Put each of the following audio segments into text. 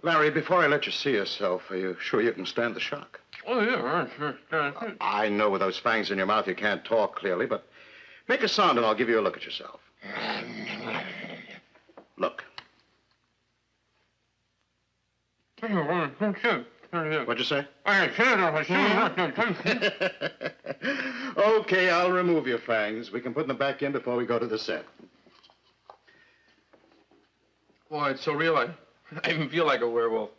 Larry, before I let you see yourself, are you sure you can stand the shock? Oh, yeah, sure. I know with those fangs in your mouth you can't talk clearly, but make a sound and I'll give you a look at yourself. Look. What'd you say? Okay, I'll remove your fangs. We can put them back in before we go to the set. Boy, it's so real. I even feel like a werewolf.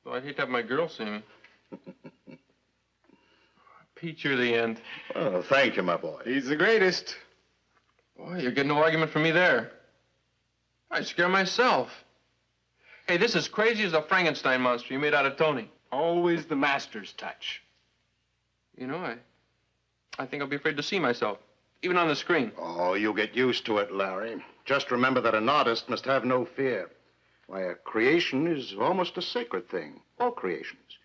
Though I'd hate to have my girl see me. Pete, you're the end. Oh, thank you, my boy. He's the greatest. Boy, you get no argument from me there. I scare myself. Hey, this is crazy as a Frankenstein monster you made out of Tony. Always the master's touch. You know, I think I'll be afraid to see myself, even on the screen. Oh, you'll get used to it, Larry. Just remember that an artist must have no fear. Why, a creation is almost a sacred thing. All creations.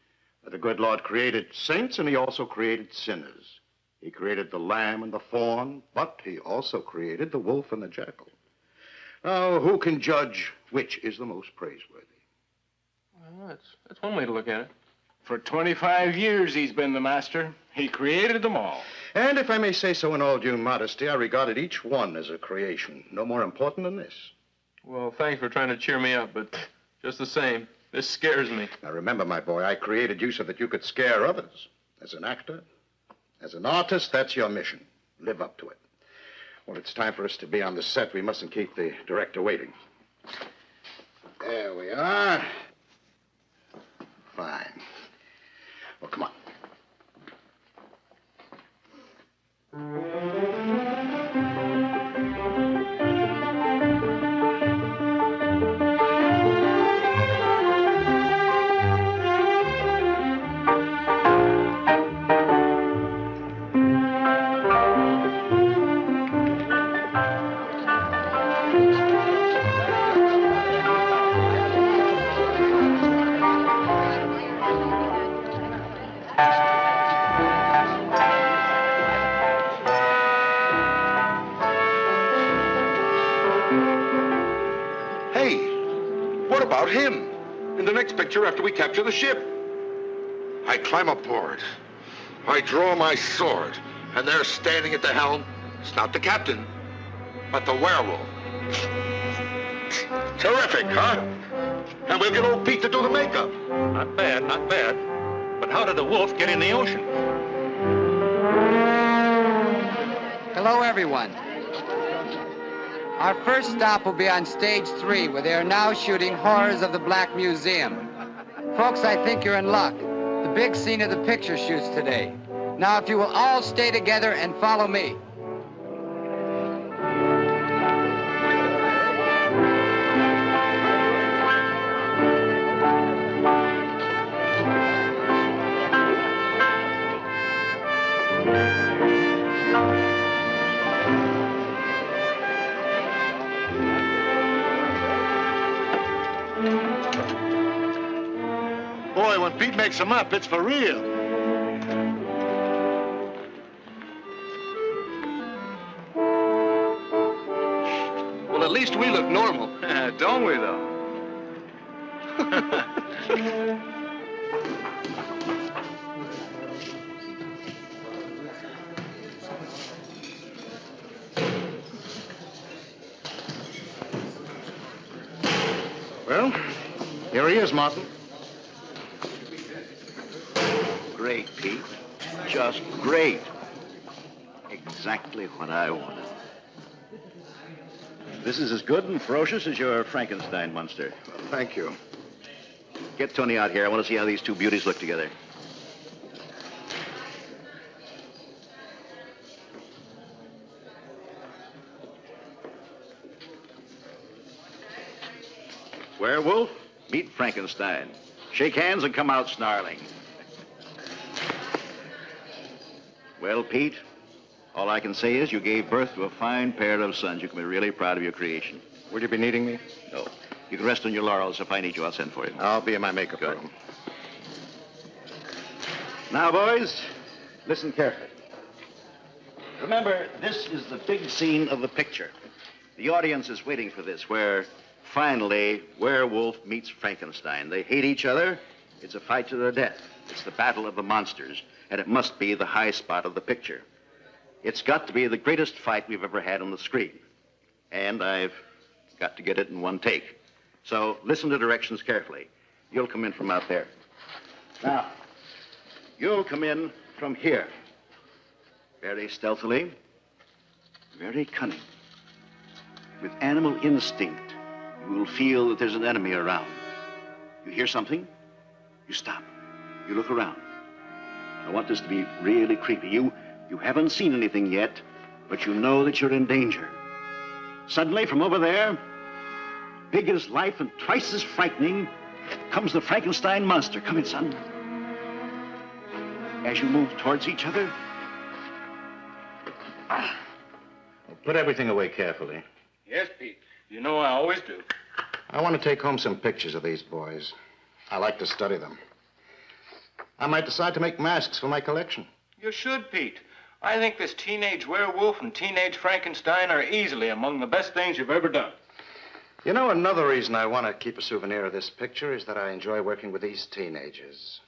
The good Lord created saints, and he also created sinners. He created the lamb and the fawn, but he also created the wolf and the jackal. Now, who can judge which is the most praiseworthy? Well, that's one way to look at it. For 25 years, he's been the master. He created them all. And if I may say so in all due modesty, I regarded each one as a creation, no more important than this. Well, thanks for trying to cheer me up, but just the same, this scares me. Now, remember, my boy, I created you so that you could scare others. As an actor, as an artist, that's your mission. Live up to it. Well, it's time for us to be on the set. We mustn't keep the director waiting. There we are. Fine. Well, come on. Him in the next picture after we capture the ship. I climb aboard. I draw my sword, and there standing at the helm, it's not the captain, but the werewolf. Terrific, huh? And we'll get old Pete to do the makeup. Not bad, not bad. But how did the wolf get in the ocean? Hello, everyone. Our first stop will be on stage 3, where they are now shooting Horrors of the Black Museum. Folks, I think you're in luck. The big scene of the picture shoots today. Now, if you will all stay together and follow me. Boy, when Pete makes them up, it's for real. Well, at least we look normal. Don't we, though? Well, here he is, Martin. Great, Pete. Just great. Exactly what I wanted. This is as good and ferocious as your Frankenstein monster. Well, thank you. Get Tony out here. I want to see how these two beauties look together. Werewolf, meet Frankenstein. Shake hands and come out snarling. Well, Pete, all I can say is you gave birth to a fine pair of sons. You can be really proud of your creation. Will you be needing me? No. You can rest on your laurels. If I need you, I'll send for you. I'll be in my makeup room. Now, boys, listen carefully. Remember, this is the big scene of the picture. The audience is waiting for this, where Finally, werewolf meets Frankenstein. They hate each other. It's a fight to the death. It's the battle of the monsters, and it must be the high spot of the picture. It's got to be the greatest fight we've ever had on the screen. And I've got to get it in one take. So listen to directions carefully. You'll come in from out there. Now, you'll come in from here. Very stealthily, very cunning. With animal instinct, you will feel that there's an enemy around. You hear something, you stop. You look around. I want this to be really creepy. You haven't seen anything yet, but you know that you're in danger. Suddenly, from over there, big as life and twice as frightening, comes the Frankenstein monster. Come in, son. As you move towards each other, Put everything away carefully. Yes, Pete. You know I always do. I want to take home some pictures of these boys. I like to study them. I might decide to make masks for my collection. You should, Pete. I think this teenage werewolf and teenage Frankenstein are easily among the best things you've ever done. You know, another reason I want to keep a souvenir of this picture is that I enjoy working with these teenagers.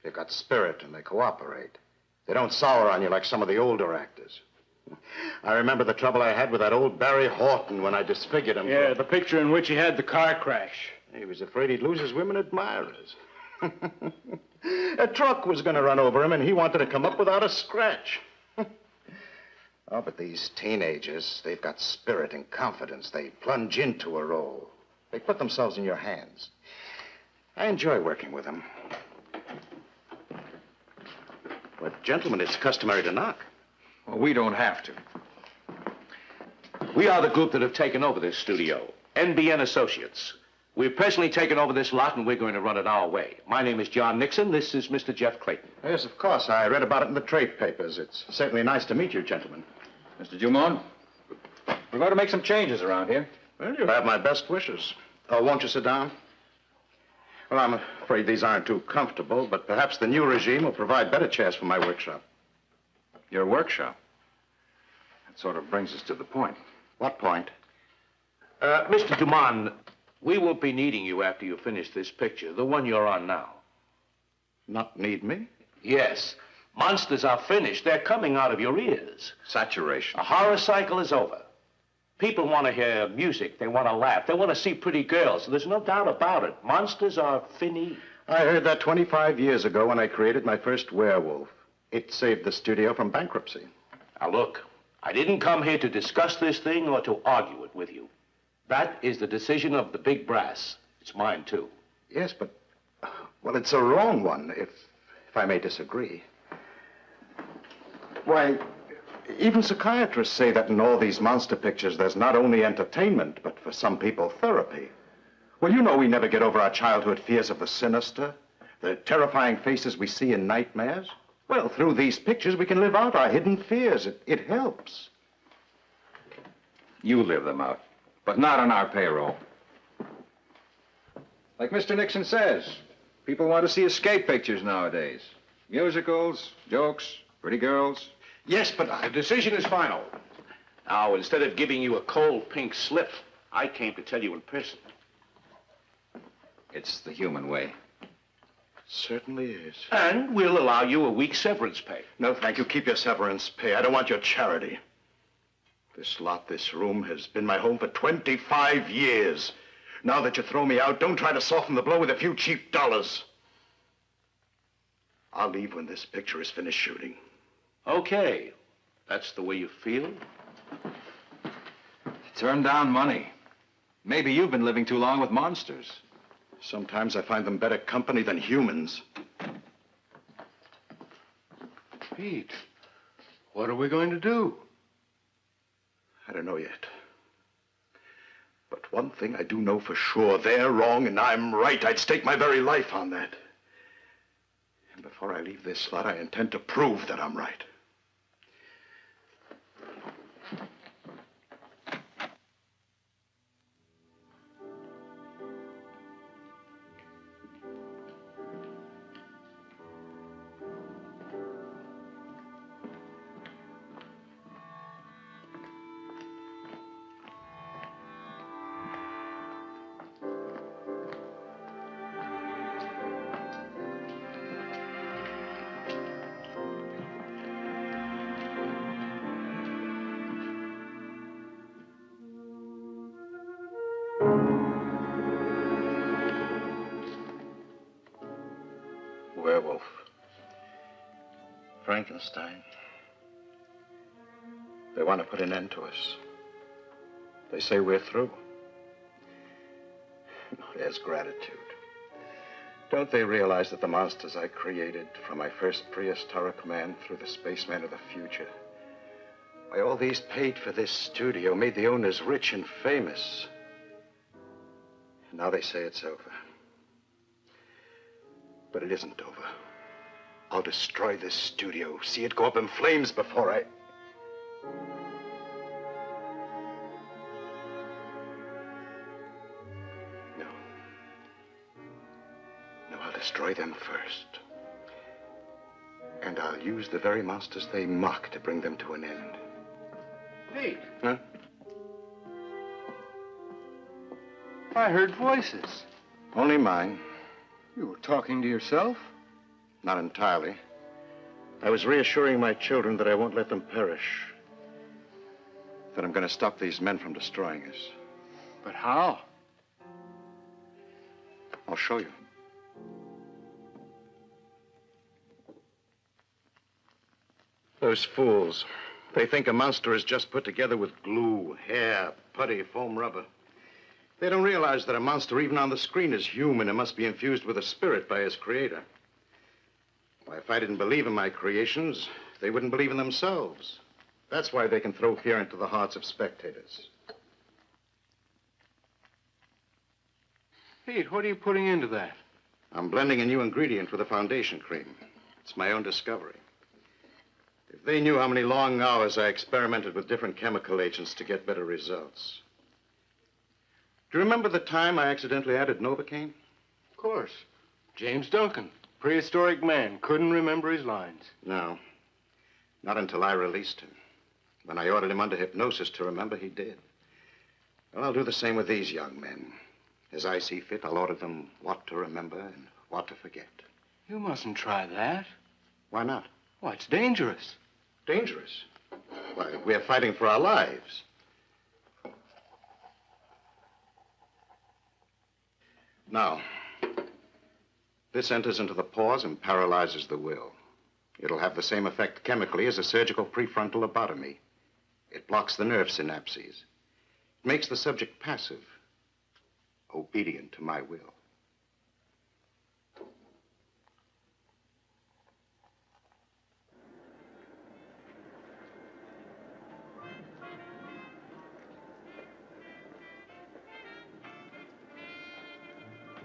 They've got spirit and they cooperate. They don't sour on you like some of the older actors. I remember the trouble I had with that old Barry Horton when I disfigured him. Yeah, the picture in which he had the car crash. He was afraid he'd lose his women admirers. A truck was going to run over him, and he wanted to come up without a scratch. Oh, but these teenagers, they've got spirit and confidence. They plunge into a role. They put themselves in your hands. I enjoy working with them. But, gentlemen, it's customary to knock. Well, we don't have to. We are the group that have taken over this studio, NBN Associates. We've personally taken over this lot, and we're going to run it our way. My name is John Nixon. This is Mr. Jeff Clayton. Yes, of course. I read about it in the trade papers. It's certainly nice to meet you, gentlemen. Mr. Dumont, we're going to make some changes around here. Well, you have my best wishes. Oh, won't you sit down? Well, I'm afraid these aren't too comfortable, but perhaps the new regime will provide better chairs for my workshop. Your workshop? That sort of brings us to the point. What point? Mr. Dumont, we won't be needing you after you finish this picture, the one you're on now. Not need me? Yes. Monsters are finished. They're coming out of your ears. saturation. The horror cycle is over. People want to hear music. They want to laugh. They want to see pretty girls. There's no doubt about it. Monsters are finis. I heard that 25 years ago when I created my first werewolf. It saved the studio from bankruptcy. Now, look, I didn't come here to discuss this thing or to argue it with you. That is the decision of the big brass. It's mine, too. Yes, but, well, it's a wrong one, if I may disagree. Why, even psychiatrists say that in all these monster pictures, there's not only entertainment, but for some people, therapy. Well, you know we never get over our childhood fears of the sinister, the terrifying faces we see in nightmares. Well, through these pictures, we can live out our hidden fears. It helps. You live them out, but not on our payroll. Like Mr. Nixon says, people want to see escape pictures nowadays. Musicals, jokes, pretty girls. Yes, but The decision is final. Now, instead of giving you a cold pink slip, I came to tell you in person. It's the human way. certainly is. And we'll allow you a week's severance pay. No, thank you. Keep your severance pay. I don't want your charity. This lot, this room, has been my home for 25 years. Now that you throw me out, don't try to soften the blow with a few cheap dollars. I'll leave when this picture is finished shooting. Okay. That's the way you feel? Turn down money. Maybe you've been living too long with monsters. Sometimes I find them better company than humans. Pete, what are we going to do? I don't know yet. But one thing I do know for sure. They're wrong and I'm right. I'd stake my very life on that. And before I leave this lot, I intend to prove that I'm right. werewolf. Frankenstein. They want to put an end to us. They say we're through. There's gratitude. Don't they realize that the monsters I created, from my first prehistoric man through the spaceman of the future, why, all these paid for this studio, made the owners rich and famous. And now they say it's over. But it isn't over. I'll destroy this studio, see it go up in flames before I... Destroy them first. And I'll use the very monsters they mock to bring them to an end. Pete. Huh? I heard voices. Only mine. You were talking to yourself? Not entirely. I was reassuring my children that I won't let them perish. That I'm going to stop these men from destroying us. But how? I'll show you. Those fools. They think a monster is just put together with glue, hair, putty, foam rubber. They don't realize that a monster, even on the screen, is human and must be infused with a spirit by his creator. Why, if I didn't believe in my creations, they wouldn't believe in themselves. That's why they can throw fear into the hearts of spectators. Pete, what are you putting into that? I'm blending a new ingredient with a foundation cream. It's my own discovery. If they knew how many long hours I experimented with different chemical agents to get better results. Do you remember the time I accidentally added Novocaine? Of course. James Duncan, prehistoric man, couldn't remember his lines. No. Not until I released him. When I ordered him under hypnosis to remember, he did. Well, I'll do the same with these young men. As I see fit, I'll order them what to remember and what to forget. You mustn't try that. Why not? Why, it's dangerous. Dangerous? Why, we're fighting for our lives. Now, this enters into the pores and paralyzes the will. It'll have the same effect chemically as a surgical prefrontal lobotomy. It blocks the nerve synapses. It makes the subject passive, obedient to my will.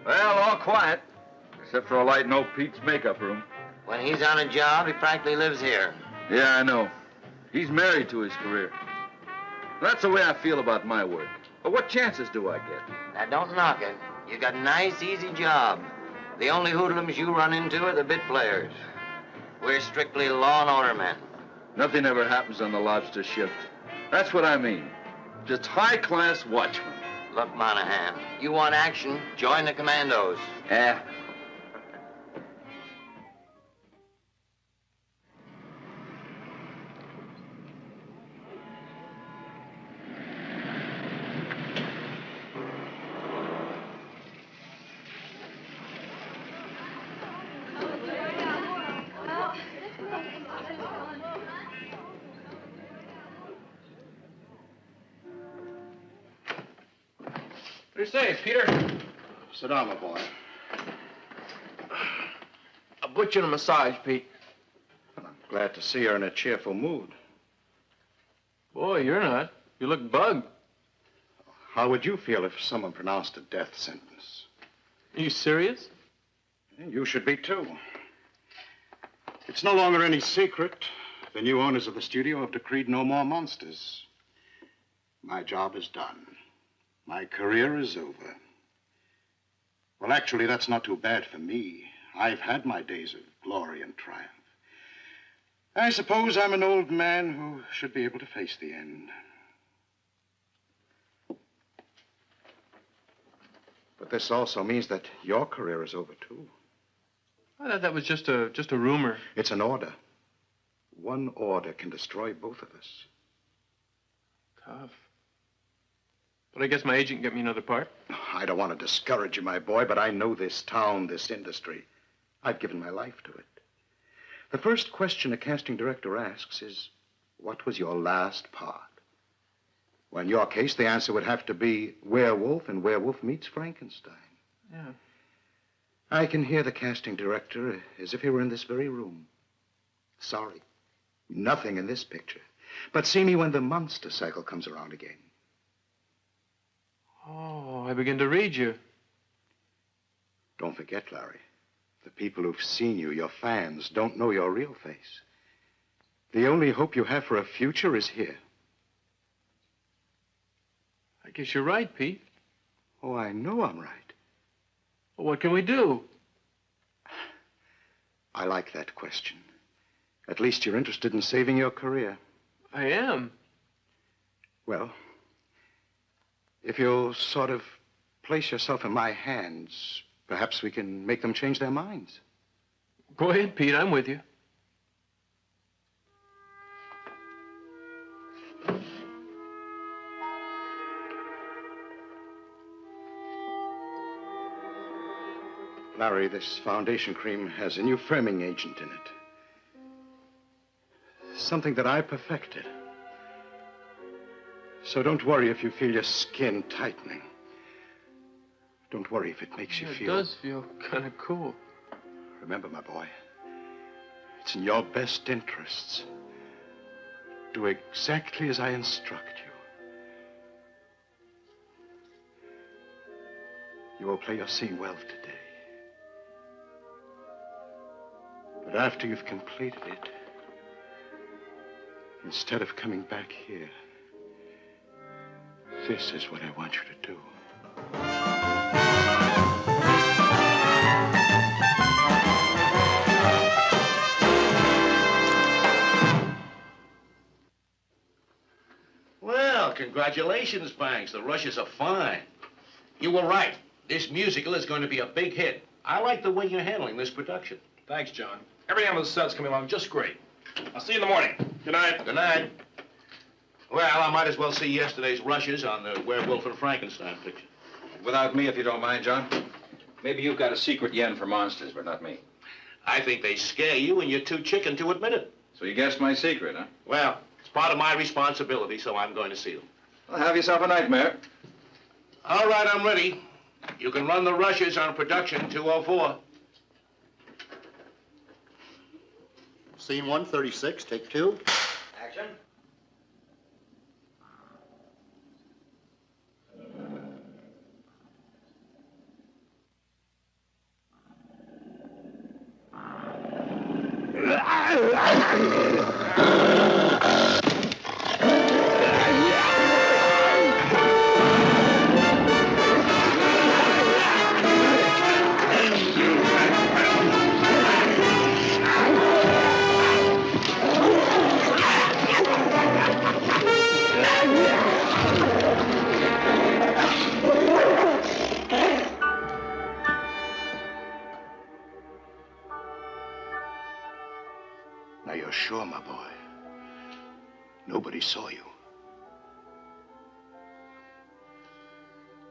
Well, all quiet, except for a light in old Pete's makeup room. When he's on a job, he practically lives here. Yeah, I know. He's married to his career. That's the way I feel about my work. But what chances do I get? Now, don't knock it. You got a nice, easy job. The only hoodlums you run into are the bit players. We're strictly law and order men. Nothing ever happens on the lobster shift. That's what I mean. Just high-class watchmen. Look, Monahan, you want action, join the commandos. Yeah. What do you say, Peter? Sit down, my boy. I'll put you in a massage, Pete. I'm glad to see you're in a cheerful mood. Boy, you're not. You look bugged. How would you feel if someone pronounced a death sentence? Are you serious? You should be, too. It's no longer any secret. The new owners of the studio have decreed no more monsters. My job is done. My career is over. Well, actually, that's not too bad for me. I've had my days of glory and triumph. I suppose I'm an old man who should be able to face the end. But this also means that your career is over, too. I thought that was just a rumor. It's an order. One order can destroy both of us. Tough. But I guess my agent can get me another part. I don't want to discourage you, my boy, but I know this town, this industry. I've given my life to it. The first question a casting director asks is, what was your last part? Well, in your case, the answer would have to be Werewolf and Werewolf Meets Frankenstein. Yeah. I can hear the casting director as if he were in this very room. Sorry, nothing in this picture. But see me when the monster cycle comes around again. Oh, I begin to read you. Don't forget, Larry, the people who've seen you, your fans, don't know your real face. The only hope you have for a future is here. I guess you're right, Pete. Oh, I know I'm right. Well, what can we do? I like that question. At least you're interested in saving your career. I am. Well, if you'll sort of place yourself in my hands, perhaps we can make them change their minds. Go ahead, Pete. I'm with you. Larry, this foundation cream has a new firming agent in it. Something that I perfected. So don't worry if you feel your skin tightening. Don't worry if it makes you feel... It does feel kind of cool. Remember, my boy, it's in your best interests. Do exactly as I instruct you. You will play your scene well today. But after you've completed it, instead of coming back here, this is what I want you to do. Well, congratulations, Banks. The rushes are fine. You were right. This musical is going to be a big hit. I like the way you're handling this production. Thanks, John. Everything on the set's coming along just great. I'll see you in the morning. Good night. Good night. Well, I might as well see yesterday's rushes on the Werewolf and Frankenstein picture. Without me, if you don't mind, John. Maybe you've got a secret yen for monsters, but not me. I think they scare you and you're too chicken to admit it. So you guessed my secret, huh? Well, it's part of my responsibility, so I'm going to see them. Well, have yourself a nightmare. All right, I'm ready. You can run the rushes on production 204. Scene 136, take 2. Action. Now, you're sure, my boy? Nobody saw you.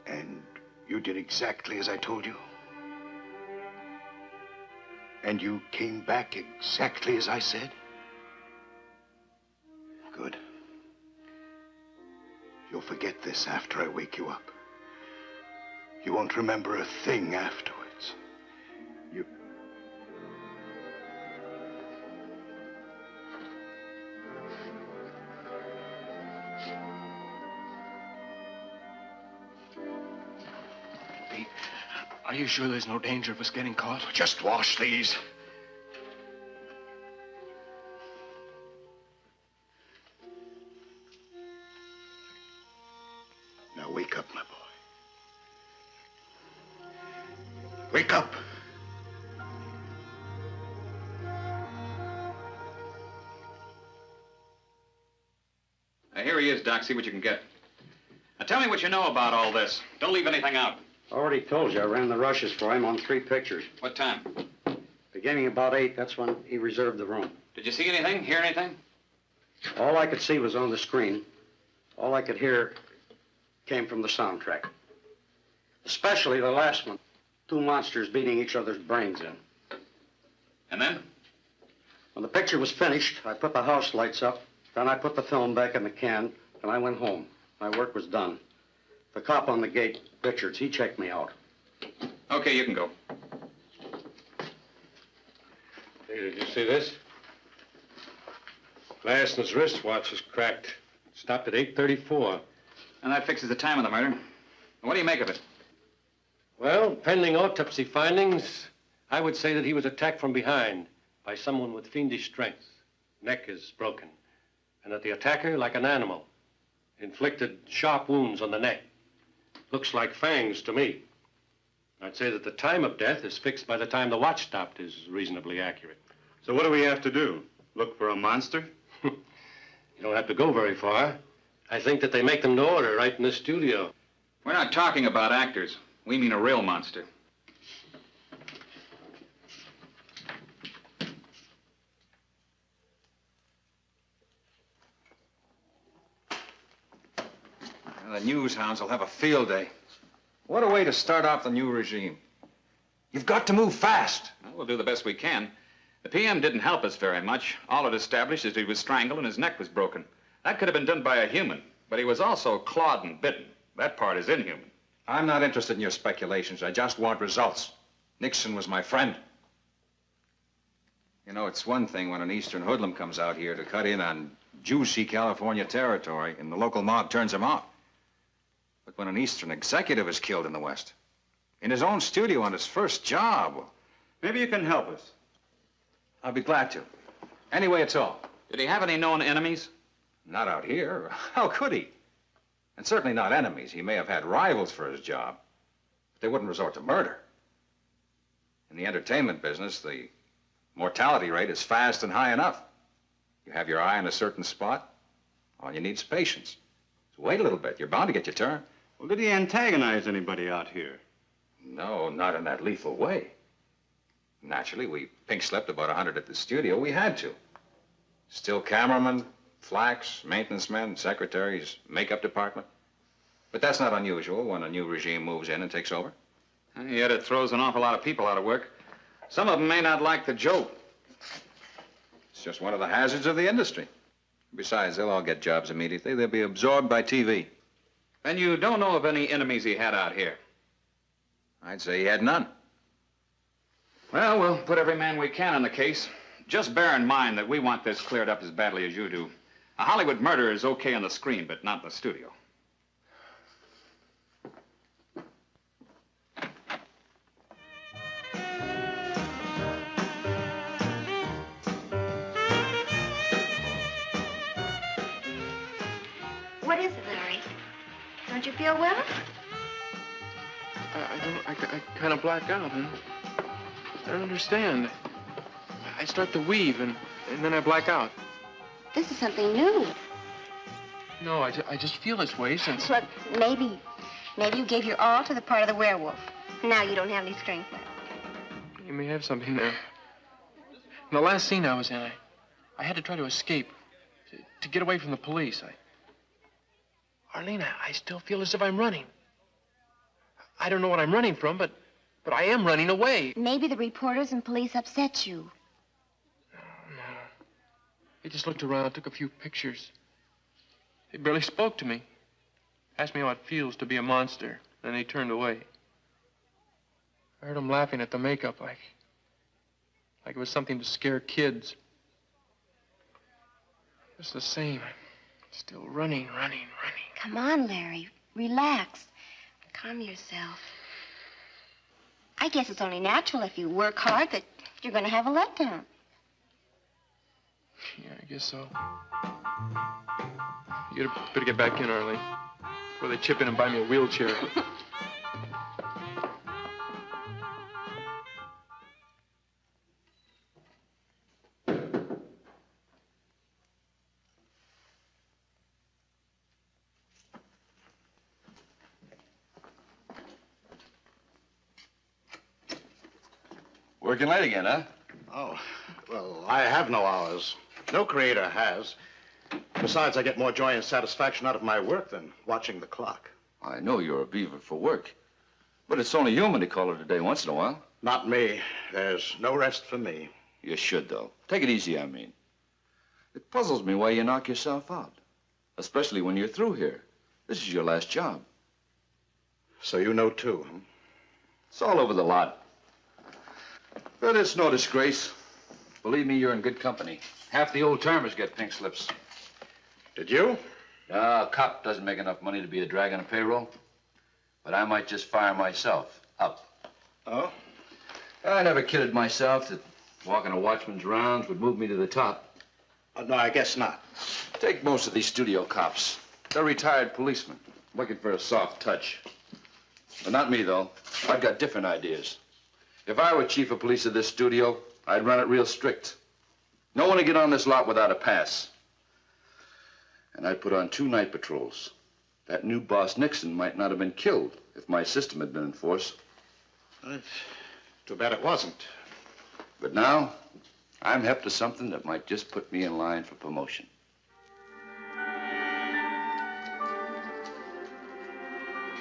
And you did exactly as I told you? And you came back exactly as I said? Good. You'll forget this after I wake you up. You won't remember a thing afterwards. You... Pete, are you sure there's no danger of us getting caught? Just wash these. Now wake up, my boy. Wake up. Now, here he is, Doc. See what you can get. Now, tell me what you know about all this. Don't leave anything out. Already told you, I ran the rushes for him on 3 pictures. What time? Beginning about 8, that's when he reserved the room. Did you see anything, hear anything? All I could see was on the screen. All I could hear came from the soundtrack. Especially the last one. 2 monsters beating each other's brains in. And then? When the picture was finished, I put the house lights up, then I put the film back in the can, and I went home. My work was done. The cop on the gate, Richards, he checked me out. Okay, you can go. Hey, did you see this? Glass in his wristwatch is cracked. Stopped at 8:34. And that fixes the time of the murder. What do you make of it? Well, pending autopsy findings, I would say that he was attacked from behind by someone with fiendish strength. Neck is broken. And that the attacker, like an animal, inflicted sharp wounds on the neck. Looks like fangs to me. I'd say that the time of death is fixed by the time the watch stopped is reasonably accurate. So what do we have to do? Look for a monster? You don't have to go very far. I think that they make them to order right in the studio. We're not talking about actors. We mean a real monster. The news hounds will have a field day. What a way to start off the new regime. You've got to move fast. Well, we'll do the best we can. The PM didn't help us very much. All it established is he was strangled and his neck was broken. That could have been done by a human, but he was also clawed and bitten. That part is inhuman. I'm not interested in your speculations. I just want results. Nixon was my friend. You know, it's one thing when an Eastern hoodlum comes out here to cut in on juicy California territory and the local mob turns him off. But when an Eastern executive is killed in the West, in his own studio on his first job, well, maybe you can help us. I'll be glad to. Any way at all. Did he have any known enemies? Not out here. How could he? And certainly not enemies. He may have had rivals for his job, but they wouldn't resort to murder. In the entertainment business, the mortality rate is fast and high enough. You have your eye on a certain spot, all you need is patience. So wait a little bit. You're bound to get your turn. Well, did he antagonize anybody out here? No, not in that lethal way. Naturally, we pink-slipped about 100 at the studio. We had to. Still cameramen, flacks, maintenance men, secretaries, makeup department. But that's not unusual when a new regime moves in and takes over. And yet it throws an awful lot of people out of work. Some of them may not like the joke. It's just one of the hazards of the industry. Besides, they'll all get jobs immediately. They'll be absorbed by TV. And you don't know of any enemies he had out here? I'd say he had none. Well, we'll put every man we can on the case. Just bear in mind that we want this cleared up as badly as you do. A Hollywood murder is okay on the screen, but not in the studio. What is it, Larry? Don't you feel well? I kind of black out, huh? I don't understand. I start to weave, and then I black out. This is something new. No, I just feel this way since... Look, maybe you gave your all to the part of the werewolf. Now you don't have any strength left. You may have something there. In the last scene I was in, I had to try to escape, to get away from the police. Arlene, I still feel as if I'm running. I don't know what I'm running from, but I am running away. Maybe the reporters and police upset you. No. They just looked around, took a few pictures. They barely spoke to me. Asked me how it feels to be a monster. Then they turned away. I heard them laughing at the makeup like it was something to scare kids. Just the same. Still running. Come on, Larry. Relax. Calm yourself. I guess it's only natural if you work hard that you're going to have a letdown. Yeah, I guess so. You better get back in, Arlene, before they chip in and buy me a wheelchair. Working late again, huh? Oh, well, I have no hours. No creator has. Besides, I get more joy and satisfaction out of my work than watching the clock. I know you're a beaver for work, but it's only human to call it a day once in a while. Not me. There's no rest for me. You should, though. Take it easy, I mean. It puzzles me why you knock yourself out, especially when you're through here. This is your last job. So you know, too, huh? It's all over the lot. But it's no disgrace. Believe me, you're in good company. Half the old timers get pink slips. Did you? A cop doesn't make enough money to be a drag on a payroll. But I might just fire myself up. Oh? I never kidded myself that walking a watchman's rounds would move me to the top. No, I guess not. Take most of these studio cops. They're retired policemen looking for a soft touch. But not me, though. I've got different ideas. If I were chief of police of this studio, I'd run it real strict. No one would get on this lot without a pass. And I'd put on 2 night patrols. That new boss, Nixon, might not have been killed if my system had been in force. Too bad it wasn't. But now, I'm hep to something that might just put me in line for promotion.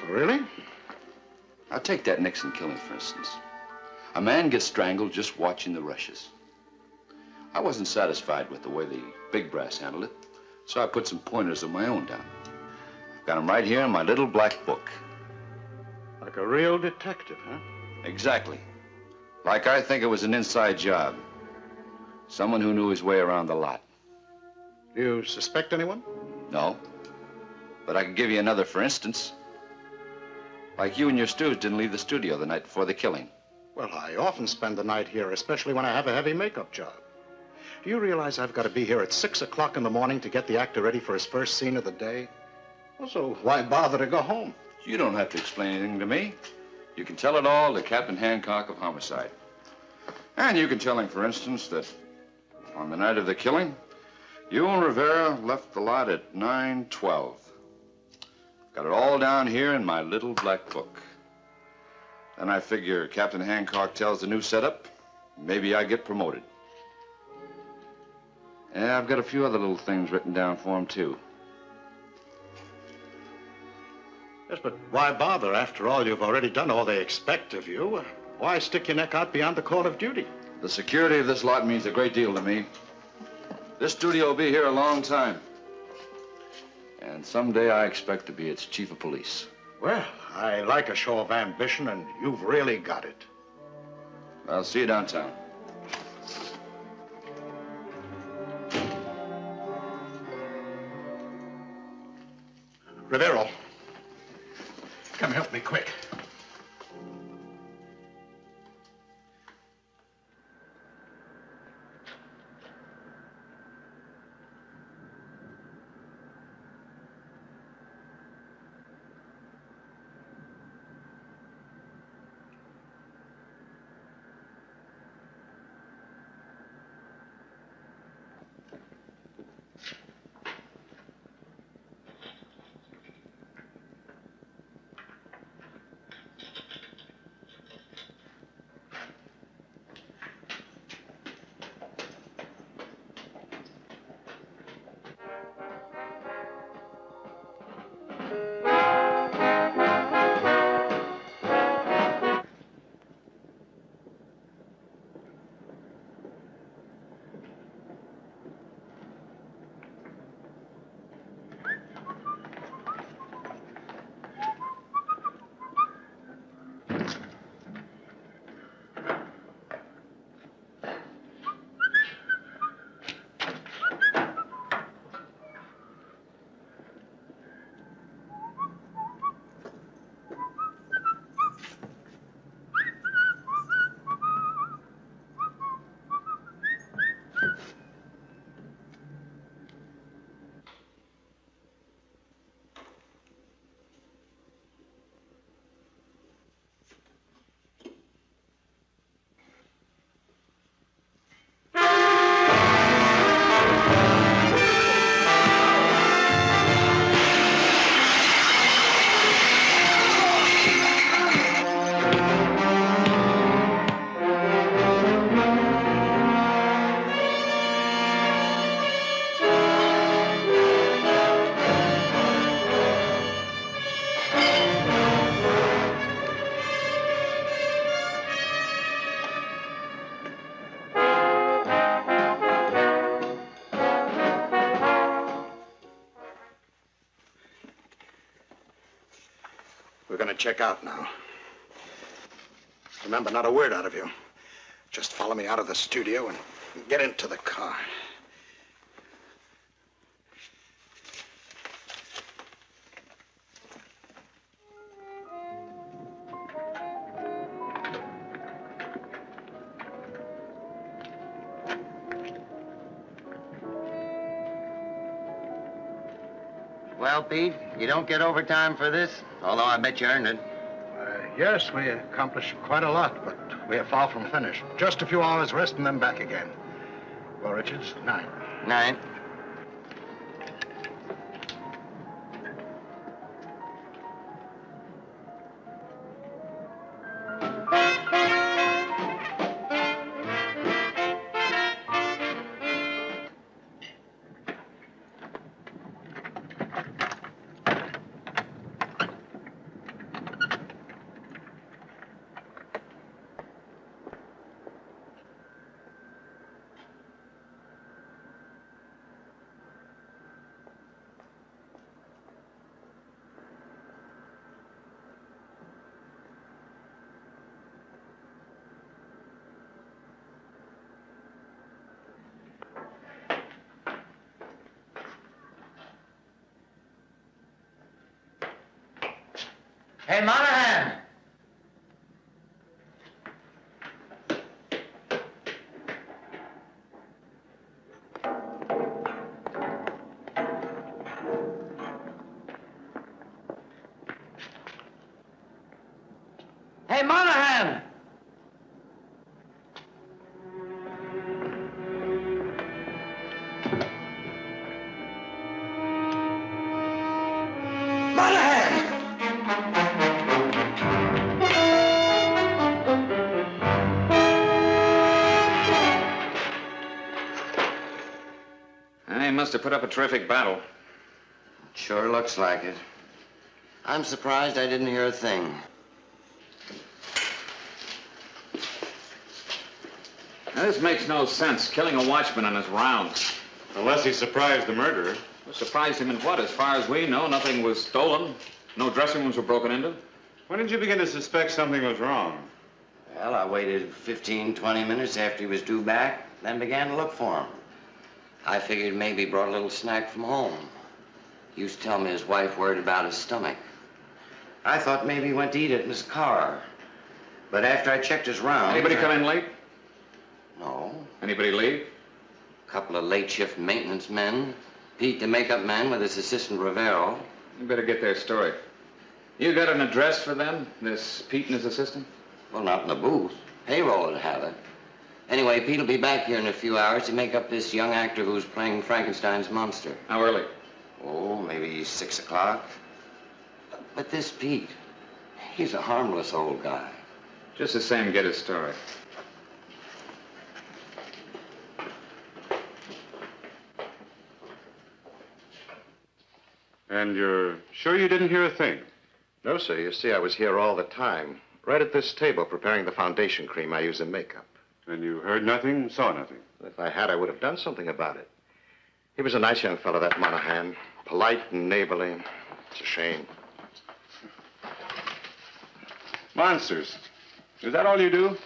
Really? Now, take that Nixon killing, for instance. A man gets strangled just watching the rushes. I wasn't satisfied with the way the big brass handled it, so I put some pointers of my own down. I've got them right here in my little black book. Like a real detective, huh? Exactly. Like I think it was an inside job. Someone who knew his way around the lot. Do you suspect anyone? No. But I can give you another, for instance. Like you and your stews didn't leave the studio the night before the killing. Well, I often spend the night here, especially when I have a heavy makeup job. Do you realize I've got to be here at 6 o'clock in the morning to get the actor ready for his first scene of the day? Well, so why bother to go home? You don't have to explain anything to me. You can tell it all to Captain Hancock of Homicide. And you can tell him, for instance, that on the night of the killing, you and Rivera left the lot at 9:12. Got it all down here in my little black book. Then I figure Captain Hancock tells the new setup, maybe I get promoted. Yeah, I've got a few other little things written down for him, too. Yes, but why bother? After all, you've already done all they expect of you. Why stick your neck out beyond the call of duty? The security of this lot means a great deal to me. This studio will be here a long time. And someday I expect to be its chief of police. Well, I like a show of ambition, and you've really got it. I'll see you downtown. Rivero, come help me quick. check out now. Remember, not a word out of you. Just follow me out of the studio and get into the car. Well, Pete, you don't get overtime for this, although I bet you earned it. Yes, we accomplished quite a lot, but we are far from finished. Just a few hours rest and then back again. Well, Richards, 9. 9. Hey, Monahan! Hey, Monahan! They must have put up a terrific battle. Sure looks like it. I'm surprised I didn't hear a thing. Now, this makes no sense, killing a watchman on his rounds. Unless he surprised the murderer. Well, surprised him in what? As far as we know, nothing was stolen. No dressing rooms were broken into. When did you begin to suspect something was wrong? Well, I waited 15, 20 minutes after he was due back, then began to look for him. I figured maybe he brought a little snack from home. He used to tell me his wife worried about his stomach. I thought maybe he went to eat it in his car. But after I checked his rounds... Anybody come in late? No. Anybody leave? A couple of late shift maintenance men. Pete, the makeup man, with his assistant Rivero. You better get their story. You got an address for them, this Pete and his assistant? Well, not in the booth. Payroll would have it. Anyway, Pete will be back here in a few hours to make up this young actor who's playing Frankenstein's monster. How early? Oh, maybe 6 o'clock. But this Pete, he's a harmless old guy. Just the same, get his story. And you're sure you didn't hear a thing? No, sir. You see, I was here all the time. Right at this table, preparing the foundation cream I use in makeup. And you heard nothing, saw nothing? If I had, I would have done something about it. He was a nice young fellow, that Monahan. Polite and neighborly. It's a shame. Monsters. Is that all you do?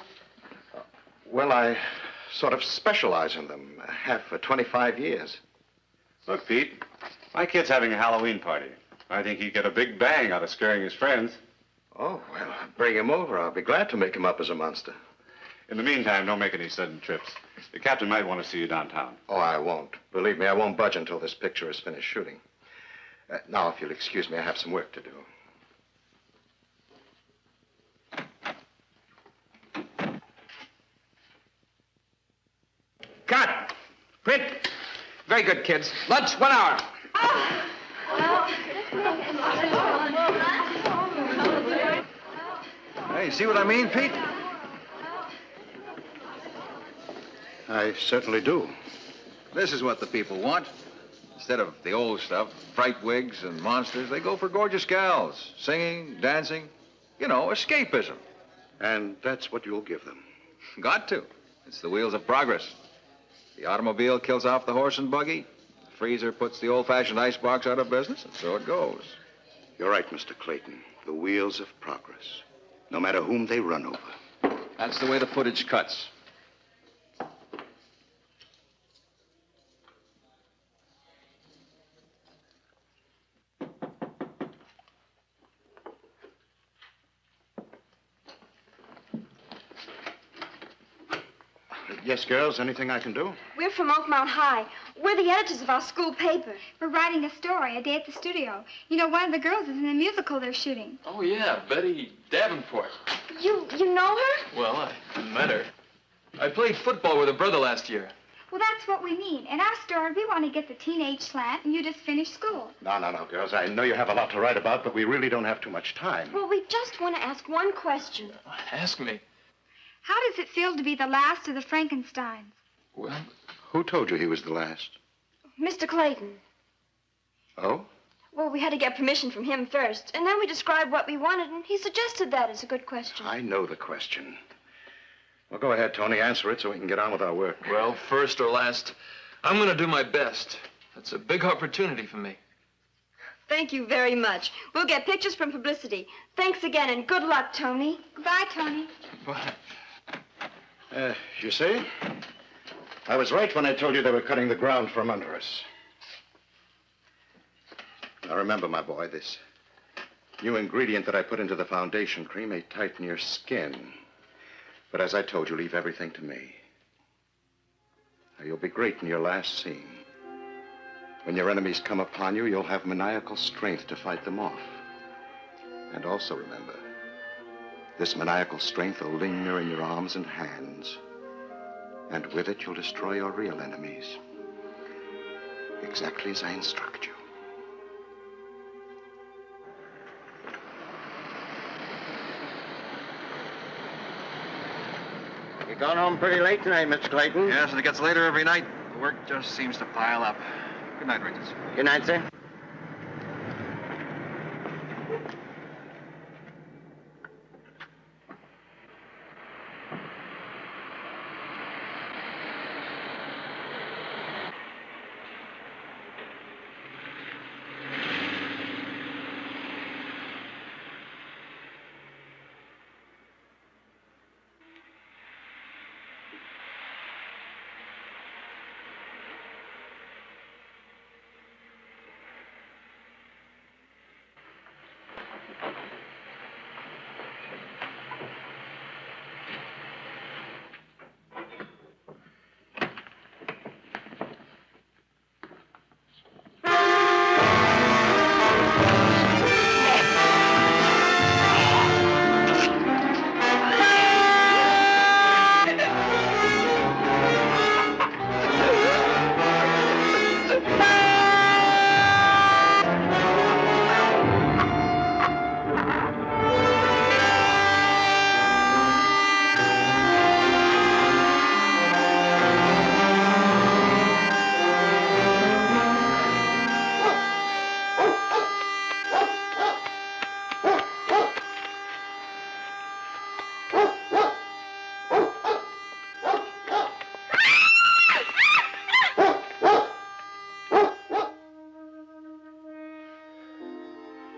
Well, I sort of specialize in them. I have for 25 years. Look, Pete, my kid's having a Halloween party. I think he'd get a big bang out of scaring his friends. Oh, well, bring him over. I'll be glad to make him up as a monster. In the meantime, don't make any sudden trips. The captain might want to see you downtown. Oh, I won't. Believe me, I won't budge until this picture is finished shooting. Now, if you'll excuse me, I have some work to do. Cut. Print. Very good, kids. Lunch, 1 hour. Hey, see what I mean, Pete? I certainly do. This is what the people want. Instead of the old stuff, fright wigs and monsters, they go for gorgeous gals, singing, dancing, you know, escapism. And that's what you'll give them. Got to. It's the wheels of progress. The automobile kills off the horse and buggy. The freezer puts the old-fashioned icebox out of business, and so it goes. You're right, Mr. Clayton. The wheels of progress, no matter whom they run over. That's the way the footage cuts. Yes, girls, anything I can do? We're from Oakmount High. We're the editors of our school paper. We're writing a story, A Day at the Studio. You know, one of the girls is in a musical they're shooting. Oh, yeah, Betty Davenport. You know her? Well, I met her. I played football with her brother last year. Well, that's what we need. In our story, we want to get the teenage slant, and you just finished school. No, girls. I know you have a lot to write about, but we really don't have too much time. Well, we just want to ask one question. Ask me. How does it feel to be the last of the Frankensteins? Well, who told you he was the last? Mr. Clayton. Oh? Well, we had to get permission from him first, and then we described what we wanted, and he suggested that as a good question. I know the question. Well, go ahead, Tony. Answer it so we can get on with our work. Well, first or last, I'm going to do my best. That's a big opportunity for me. Thank you very much. We'll get pictures from publicity. Thanks again, and good luck, Tony. Goodbye, Tony. Bye. You see? I was right when I told you they were cutting the ground from under us. Now, remember, my boy, this new ingredient that I put into the foundation cream may tighten your skin. But as I told you, leave everything to me. Now, you'll be great in your last scene. When your enemies come upon you, you'll have maniacal strength to fight them off. And also remember, this maniacal strength will linger in your arms and hands. And with it, you'll destroy your real enemies. Exactly as I instruct you. You gone home pretty late tonight, Mr. Clayton. Yes, and it gets later every night. The work just seems to pile up. Good night, Regis. Good night, sir.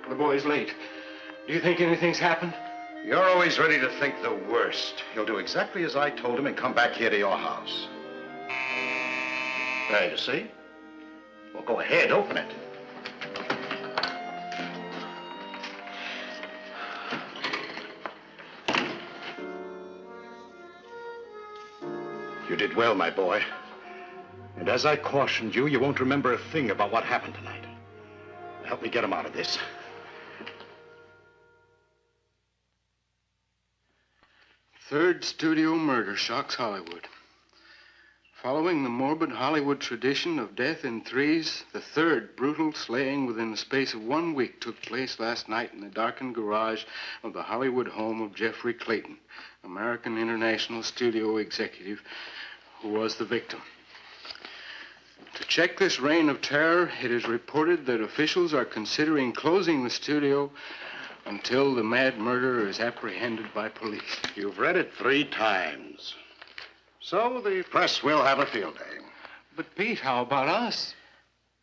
The boy's late. Do you think anything's happened? You're always ready to think the worst. He'll do exactly as I told him and come back here to your house. There, you see? Well, go ahead, open it. You did well, my boy. And as I cautioned you, you won't remember a thing about what happened tonight. Help me get him out of this. Third studio murder shocks Hollywood. Following the morbid Hollywood tradition of death in threes, the third brutal slaying within the space of 1 week took place last night in the darkened garage of the Hollywood home of Jeffrey Clayton, American International Studio executive who was the victim. To check this reign of terror, it is reported that officials are considering closing the studio until the mad murderer is apprehended by police. You've read it 3 times. So the press will have a field day. But, Pete, how about us?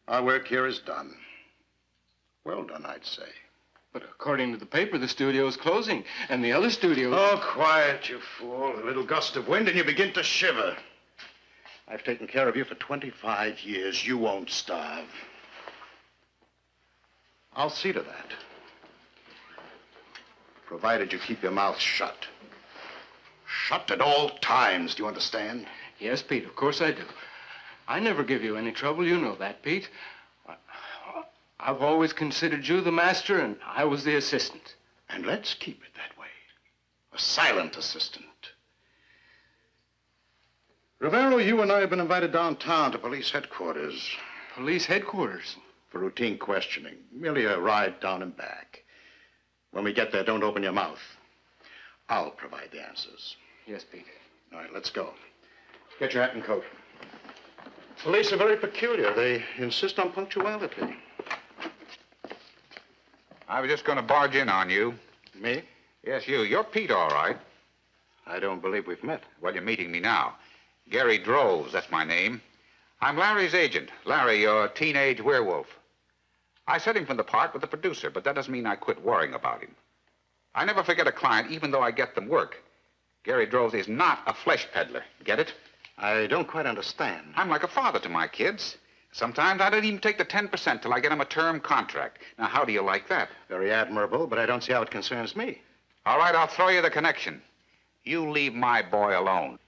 Our work here is done. Well done, I'd say. But according to the paper, the studio is closing, and the other studio... Oh, quiet, you fool. A little gust of wind and you begin to shiver. I've taken care of you for 25 years. You won't starve. I'll see to that. Provided you keep your mouth shut. Shut at all times, do you understand? Yes, Pete, of course I do. I never give you any trouble, you know that, Pete. I've always considered you the master, and I was the assistant. And let's keep it that way. A silent assistant. Rivero, you and I have been invited downtown to police headquarters. Police headquarters? For routine questioning. Merely a ride down and back. When we get there, don't open your mouth. I'll provide the answers. Yes, Pete. All right, let's go. Get your hat and coat. Police are very peculiar. They insist on punctuality. I was just going to barge in on you. Me? Yes, you. You're Pete, all right. I don't believe we've met. Well, you're meeting me now. Gary Droves, that's my name. I'm Larry's agent. Larry, your teenage werewolf. I set him from the part with the producer, but that doesn't mean I quit worrying about him. I never forget a client, even though I get them work. Gary Droves is not a flesh peddler. Get it? I don't quite understand. I'm like a father to my kids. Sometimes I don't even take the 10% till I get them a term contract. Now, how do you like that? Very admirable, but I don't see how it concerns me. All right, I'll throw you the connection. You leave my boy alone.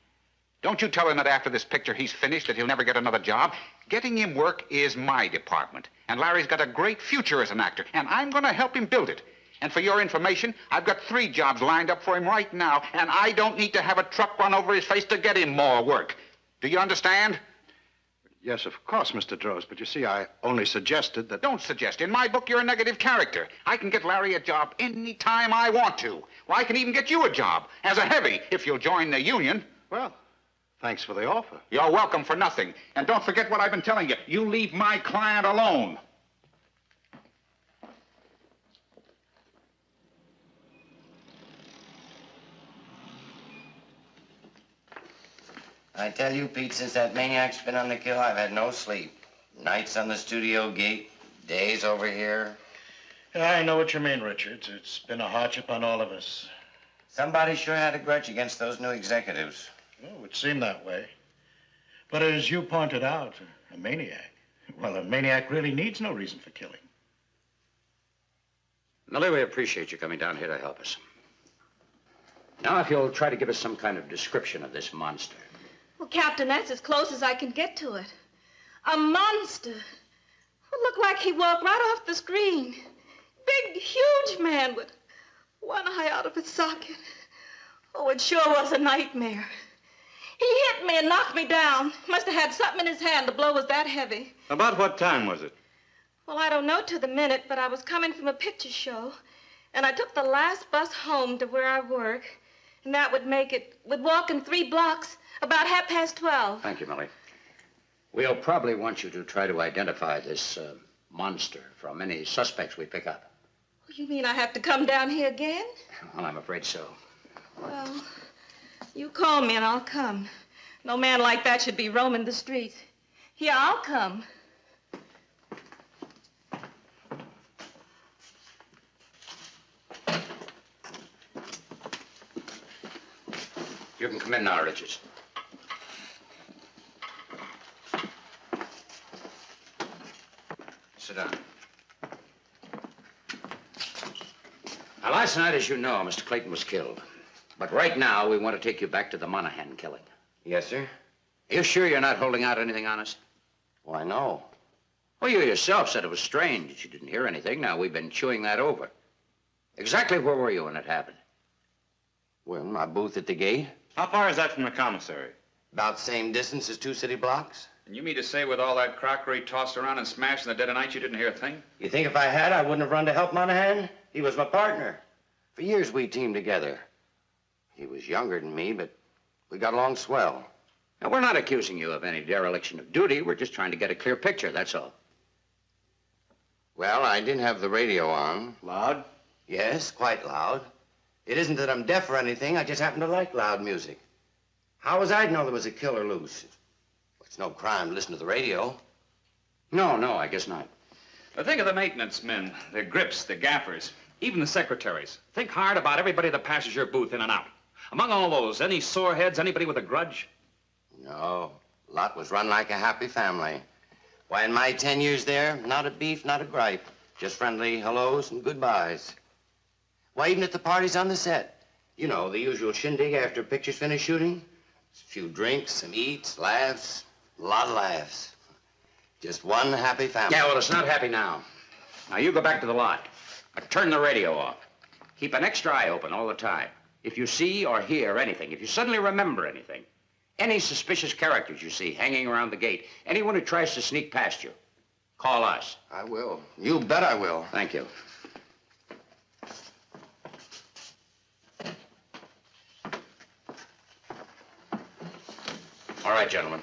Don't you tell him that after this picture he's finished, that he'll never get another job. Getting him work is my department. And Larry's got a great future as an actor, and I'm going to help him build it. And for your information, I've got 3 jobs lined up for him right now, and I don't need to have a truck run over his face to get him more work. Do you understand? Yes, of course, Mr. Droves, but you see, I only suggested that... Don't suggest. In my book, you're a negative character. I can get Larry a job any time I want to. Well, I can even get you a job as a heavy if you'll join the union. Well, thanks for the offer. You're welcome for nothing. And don't forget what I've been telling you. You leave my client alone. I tell you, Pete, since that maniac's been on the kill, I've had no sleep. Nights on the studio gate, days over here. Yeah, I know what you mean, Richards. It's been a hardship on all of us. Somebody sure had a grudge against those new executives. Well, it would seem that way. But as you pointed out, a maniac. Well, a maniac really needs no reason for killing. Millie, we appreciate you coming down here to help us. Now, if you'll try to give us some kind of description of this monster. Well, Captain, that's as close as I can get to it. A monster. It looked like he walked right off the screen. Big, huge man with one eye out of its socket. Oh, it sure was a nightmare. He hit me and knocked me down. Must have had something in his hand. The blow was that heavy. About what time was it? Well, I don't know to the minute, but I was coming from a picture show, and I took the last bus home to where I work, and that would make it, would walk in 3 blocks, about 12:30. Thank you, Millie. We'll probably want you to try to identify this monster from any suspects we pick up. You mean I have to come down here again? Well, I'm afraid so. Well, you call me and I'll come. No man like that should be roaming the streets. Yeah, I'll come. You can come in now, Richards. Sit down. Now, last night, as you know, Mr. Clayton was killed. But right now, we want to take you back to the Monahan killing. Yes, sir. Are you sure you're not holding out anything on us? Why, no. Well, you yourself said it was strange. You didn't hear anything. Now, we've been chewing that over. Exactly where were you when it happened? Well, in my booth at the gate. How far is that from the commissary? About the same distance as 2 city blocks. And you mean to say with all that crockery tossed around and smashed in the dead of night, you didn't hear a thing? You think if I had, I wouldn't have run to help Monahan? He was my partner. For years, we teamed together. He was younger than me, but we got along swell. Now, we're not accusing you of any dereliction of duty. We're just trying to get a clear picture, that's all. Well, I didn't have the radio on. Loud? Yes, quite loud. It isn't that I'm deaf or anything. I just happen to like loud music. How was I to know there was a killer loose? It's no crime to listen to the radio. No, I guess not. But think of the maintenance men, their grips, the gaffers. Even the secretaries. Think hard about everybody that passes your booth in and out. Among all those, any sore heads, anybody with a grudge? No. Lot was run like a happy family. Why, in my 10 years there, not a beef, not a gripe. Just friendly hellos and goodbyes. Why, even at the parties on the set. You know, the usual shindig after pictures finish shooting. A few drinks, some eats, laughs, a lot of laughs. Just one happy family. Yeah, well, it's not happy now. Now, you go back to the lot. Turn the radio off. Keep an extra eye open all the time. If you see or hear anything, if you suddenly remember anything, any suspicious characters you see hanging around the gate, anyone who tries to sneak past you, call us. I will. You bet I will. Thank you. All right, gentlemen.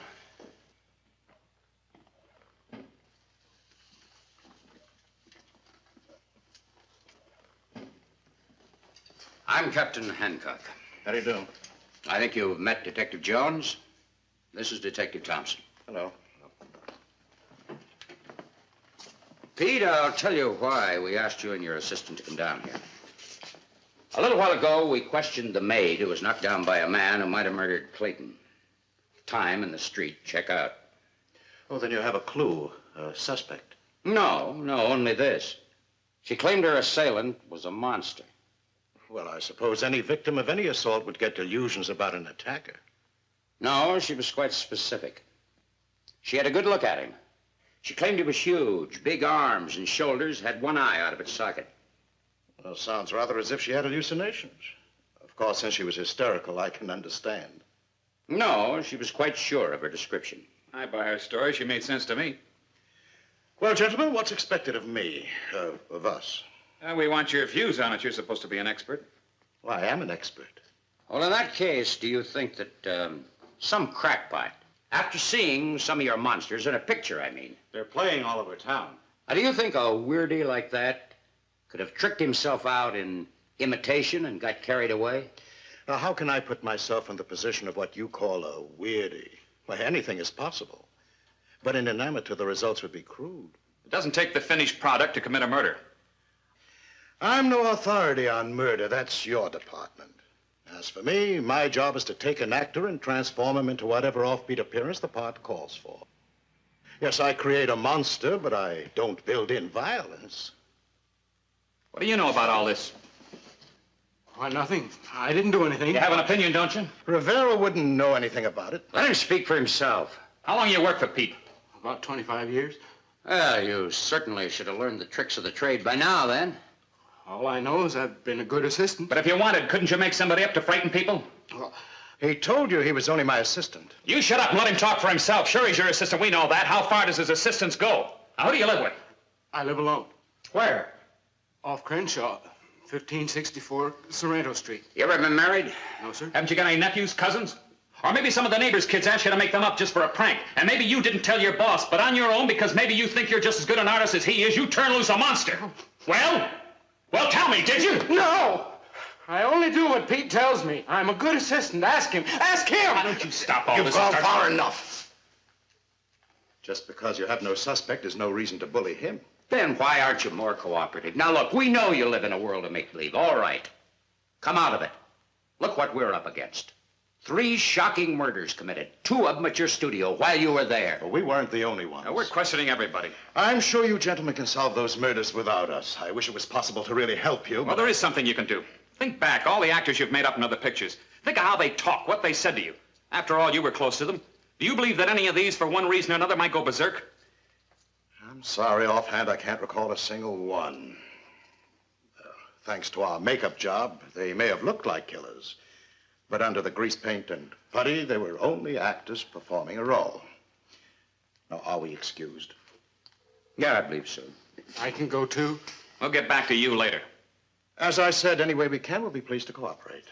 I'm Captain Hancock. How do you do? I think you've met Detective Jones. This is Detective Thompson. Hello. Pete, I'll tell you why we asked you and your assistant to come down here. A little while ago, we questioned the maid who was knocked down by a man who might have murdered Clayton. Time in the street. Check out. Oh, then you have a clue, a suspect. No, only this. She claimed her assailant was a monster. Well, I suppose any victim of any assault would get delusions about an attacker. No, she was quite specific. She had a good look at him. She claimed he was huge, big arms and shoulders, had one eye out of its socket. Well, sounds rather as if she had hallucinations. Of course, since she was hysterical, I can understand. No, she was quite sure of her description. I buy her story. She made sense to me. Well, gentlemen, what's expected of me, of us? We want your views on it. You're supposed to be an expert. Well, I am an expert. Well, in that case, do you think that some crackpot, after seeing some of your monsters in a picture, I mean. They're playing all over town. Now, do you think a weirdie like that could have tricked himself out in imitation and got carried away? Now, how can I put myself in the position of what you call a weirdie? Well, anything is possible. But in an amateur, the results would be crude. It doesn't take the finished product to commit a murder. I'm no authority on murder. That's your department. As for me, my job is to take an actor and transform him into whatever offbeat appearance the part calls for. Yes, I create a monster, but I don't build in violence. What do you know about all this? Why, nothing. I didn't do anything. You have an opinion, don't you? Rivera wouldn't know anything about it. Let him speak for himself. How long you work for Pete? About 25 years. Well, you certainly should have learned the tricks of the trade by now, then. All I know is I've been a good assistant. But if you wanted, couldn't you make somebody up to frighten people? Well, he told you he was only my assistant. You shut up and let him talk for himself. Sure, he's your assistant. We know that. How far does his assistants go? Now, who do you live with? I live alone. Where? Off Crenshaw, 1564 Sorrento Street. You ever been married? No, sir. Haven't you got any nephews, cousins? Or maybe some of the neighbors' kids asked you to make them up just for a prank. And maybe you didn't tell your boss, but on your own, because maybe you think you're just as good an artist as he is, you turn loose a monster. Well, tell me, did you? No! I only do what Pete tells me. I'm a good assistant. Ask him. Ask him! Why don't you stop all You've this? gone far enough. Just because you have no suspect is no reason to bully him. Then why aren't you more cooperative? Now, look, we know you live in a world of make-believe. All right. Come out of it. Look what we're up against. 3 shocking murders committed. 2 of them at your studio while you were there. But we weren't the only ones. Now, we're questioning everybody. I'm sure you gentlemen can solve those murders without us. I wish it was possible to really help you. Well, there is something you can do. Think back. All the actors you've made up in other pictures. Think of how they talk, what they said to you. After all, you were close to them. Do you believe that any of these, for one reason or another, might go berserk? I'm sorry, offhand, I can't recall a single one. Thanks to our makeup job, they may have looked like killers. But under the grease paint and putty, they were only actors performing a role. Now, are we excused? Yeah, I believe so. I can go, too? We'll get back to you later. As I said, any way we can, we'll be pleased to cooperate.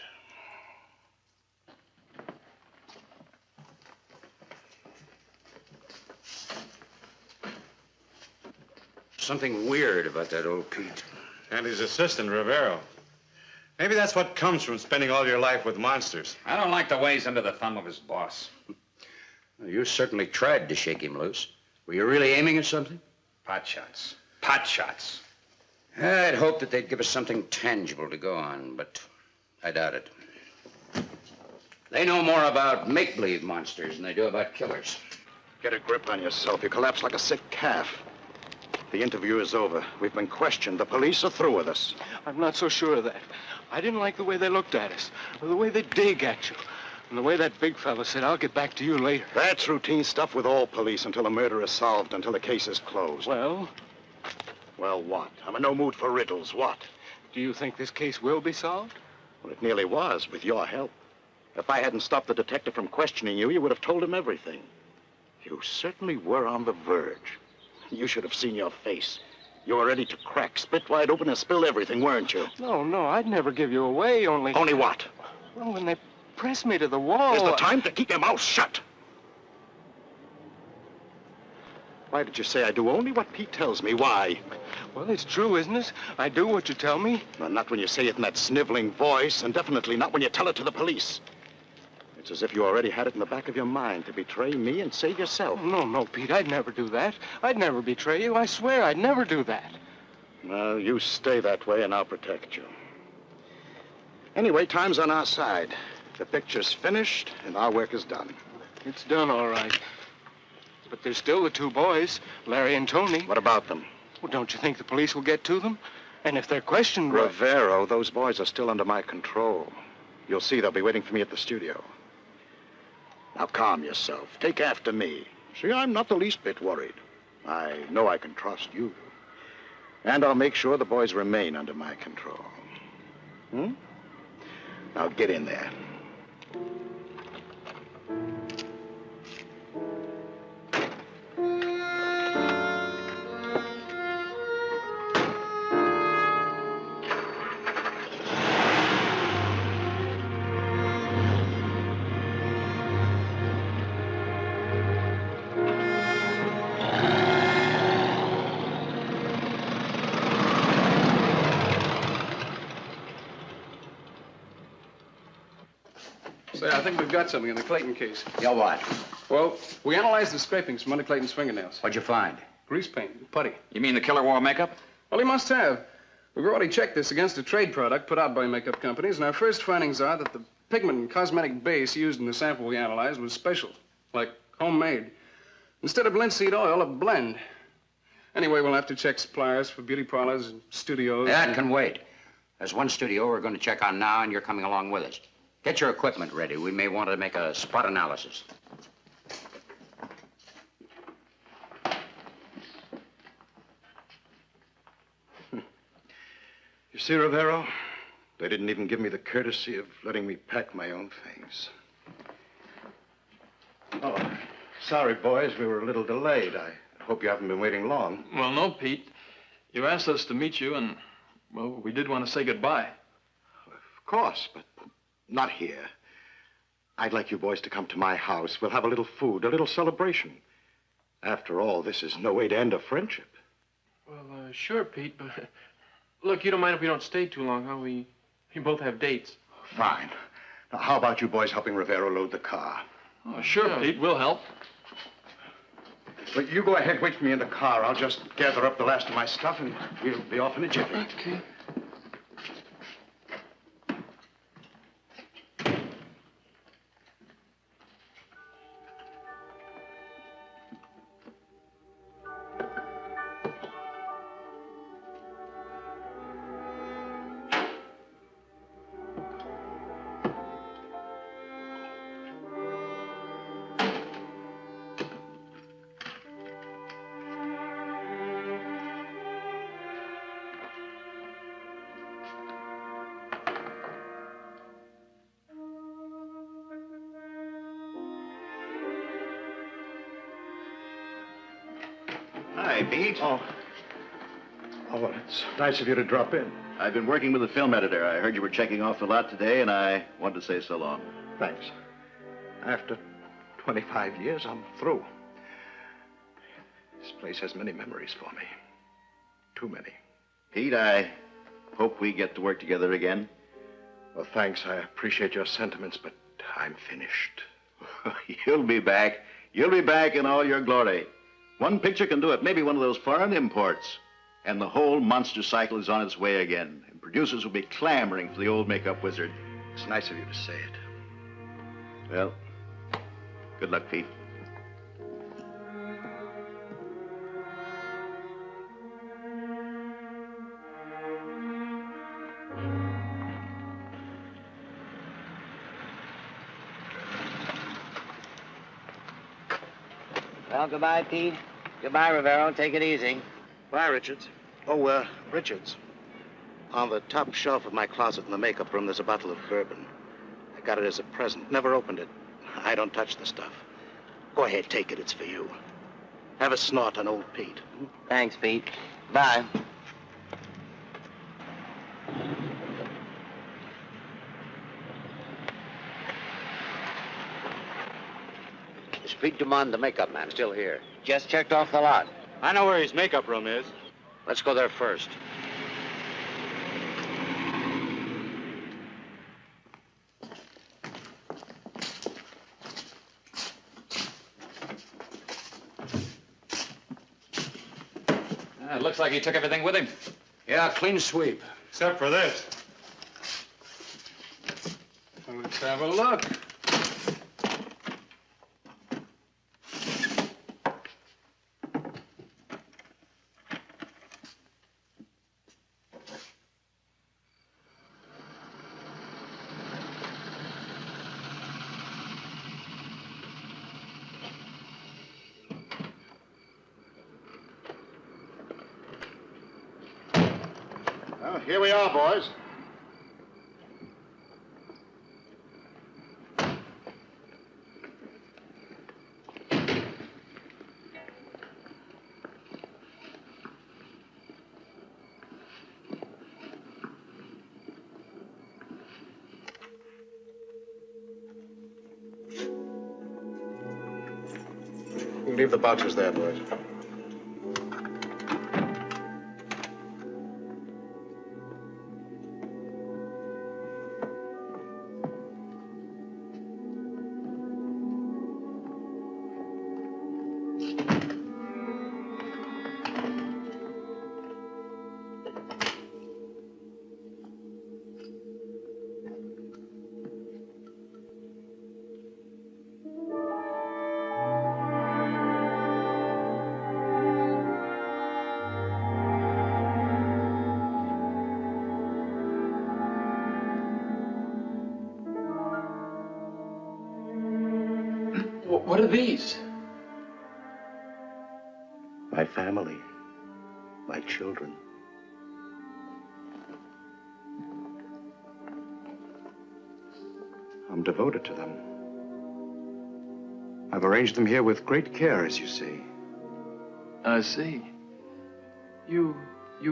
Something weird about that old Pete. And his assistant, Rivero. Maybe that's what comes from spending all your life with monsters. I don't like the way he's under the thumb of his boss. Well, you certainly tried to shake him loose. Were you really aiming at something? Pot shots. Pot shots. I'd hoped that they'd give us something tangible to go on, but I doubt it. They know more about make-believe monsters than they do about killers. Get a grip on yourself. You collapse like a sick calf. The interview is over. We've been questioned. The police are through with us. I'm not so sure of that. I didn't like the way they looked at us, or the way they dig at you, and the way that big fella said, I'll get back to you later. That's routine stuff with all police until the murder is solved, until the case is closed. Well? Well, what? I'm in no mood for riddles. What? Do you think this case will be solved? Well, it nearly was, with your help. If I hadn't stopped the detective from questioning you, you would have told him everything. You certainly were on the verge. You should have seen your face. You were ready to crack, split wide open, and spill everything, weren't you? No, I'd never give you away, only... Only what? Well, when they pressed me to the wall... Is the time to keep your mouth shut? Why did you say I do only what Pete tells me? Why? Well, it's true, isn't it? I do what you tell me. Well, not when you say it in that sniveling voice, and definitely not when you tell it to the police. It's as if you already had it in the back of your mind to betray me and save yourself. No, Pete, I'd never do that. I'd never betray you. I swear I'd never do that. Well, you stay that way and I'll protect you. Anyway, time's on our side. The picture's finished and our work is done. It's done, all right. But there's still the two boys, Larry and Tony. What about them? Well, don't you think the police will get to them? And if they're questioned... Rivero, those boys are still under my control. You'll see they'll be waiting for me at the studio. Now, calm yourself. Take after me. See, I'm not the least bit worried. I know I can trust you. And I'll make sure the boys remain under my control. Now, get in there. Say, I think we've got something in the Clayton case. Yeah, what? Well, we analyzed the scrapings from under Clayton's fingernails. What'd you find? Grease paint, putty. You mean the killer wore makeup? Well, he must have. We've already checked this against a trade product put out by makeup companies, and our first findings are that the pigment and cosmetic base used in the sample we analyzed was special, like homemade. Instead of linseed oil, a blend. Anyway, we'll have to check suppliers for beauty parlors and studios. That can wait. There's one studio we're going to check on now, and you're coming along with us. Get your equipment ready. We may want to make a spot analysis. You see, Rivero, they didn't even give me the courtesy of letting me pack my own things. Oh, sorry, boys. We were a little delayed. I hope you haven't been waiting long. Well, no, Pete. You asked us to meet you, and, well, we did want to say goodbye. Of course, but not here. I'd like you boys to come to my house. We'll have a little food, a little celebration. After all, this is no way to end a friendship. Well, sure, Pete, but... Look, you don't mind if we don't stay too long, huh? We both have dates. Fine. Now, how about you boys helping Rivero load the car? Oh, sure, Pete. We'll help. But you go ahead, wait for me in the car. I'll just gather up the last of my stuff, and we'll be off in a jiffy. Okay. Hi, Pete. Oh, well, it's nice of you to drop in. I've been working with the film editor. I heard you were checking off the lot today, and I wanted to say so long. Thanks. After 25 years, I'm through. This place has many memories for me. Too many. Pete, I hope we get to work together again. Well, thanks. I appreciate your sentiments, but I'm finished. You'll be back. You'll be back in all your glory. One picture can do it. Maybe one of those foreign imports. and the whole monster cycle is on its way again. And producers will be clamoring for the old makeup wizard. It's nice of you to say it. Well, good luck, Pete. Well, goodbye, Pete. Goodbye, Rivero. Take it easy. Bye, Richards. Oh, Richards. On the top shelf of my closet in the makeup room, there's a bottle of bourbon. I got it as a present. Never opened it. I don't touch the stuff. Go ahead, take it. It's for you. Have a snort on old Pete. Thanks, Pete. Bye. Is Pete Dumond, the makeup man, still here? Just checked off the lot. I know where his makeup room is. Let's go there first. It looks like he took everything with him. Yeah, clean sweep. Except for this. Well, let's have a look. Well, here we are, boys. You leave the boxes there, boys. What are these? My family. My children. I'm devoted to them. I've arranged them here with great care, as you see. I see. You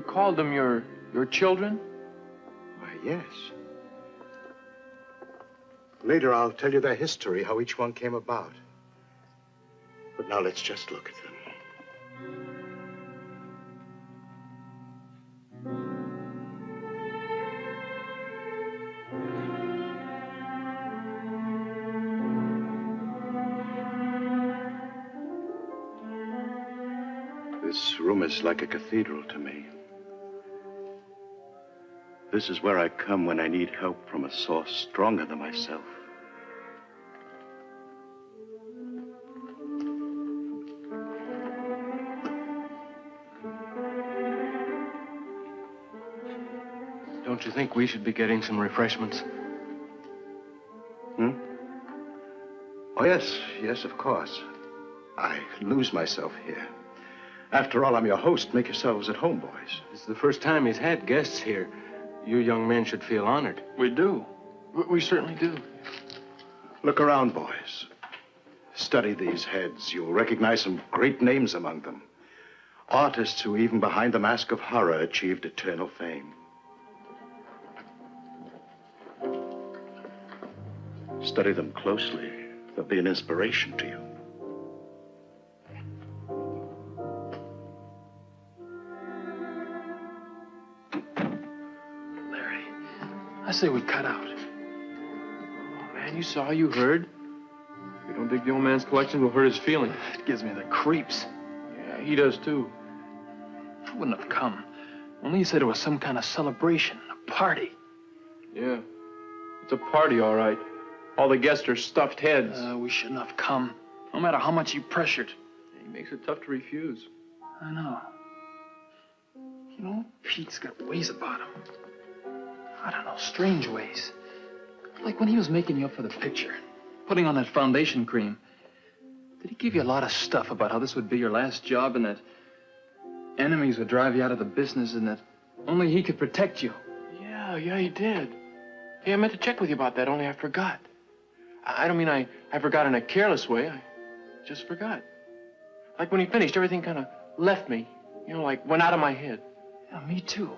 called them your children? Why, yes. Later, I'll tell you their history, how each one came about. But now let's just look at them. This room is like a cathedral to me. This is where I come when I need help from a source stronger than myself. Don't you think we should be getting some refreshments? Oh, yes, yes, of course. I lose myself here. After all, I'm your host. Make yourselves at home, boys. It's the first time he's had guests here. You young men should feel honored. We do. We certainly do. Look around, boys. Study these heads. You'll recognize some great names among them. Artists who, even behind the mask of horror, achieved eternal fame. Study them closely. They'll be an inspiration to you. I say we cut out. Oh, man, you saw, you heard. If we don't dig the old man's collection, we'll hurt his feelings. It gives me the creeps. Yeah, he does, too. I wouldn't have come. Only you said it was some kind of celebration, a party. Yeah. It's a party, all right. All the guests are stuffed heads. We shouldn't have come, no matter how much you pressured. He makes it tough to refuse. I know. You know, Pete's got ways about him. I don't know, strange ways. Like when he was making you up for the picture, putting on that foundation cream. Did he give you a lot of stuff about how this would be your last job and that enemies would drive you out of the business and that only he could protect you? Yeah, he did. Hey, I meant to check with you about that, only I forgot. I don't mean I forgot in a careless way. I just forgot. Like when he finished, everything kind of left me. You know, like went out of my head. Yeah, me too.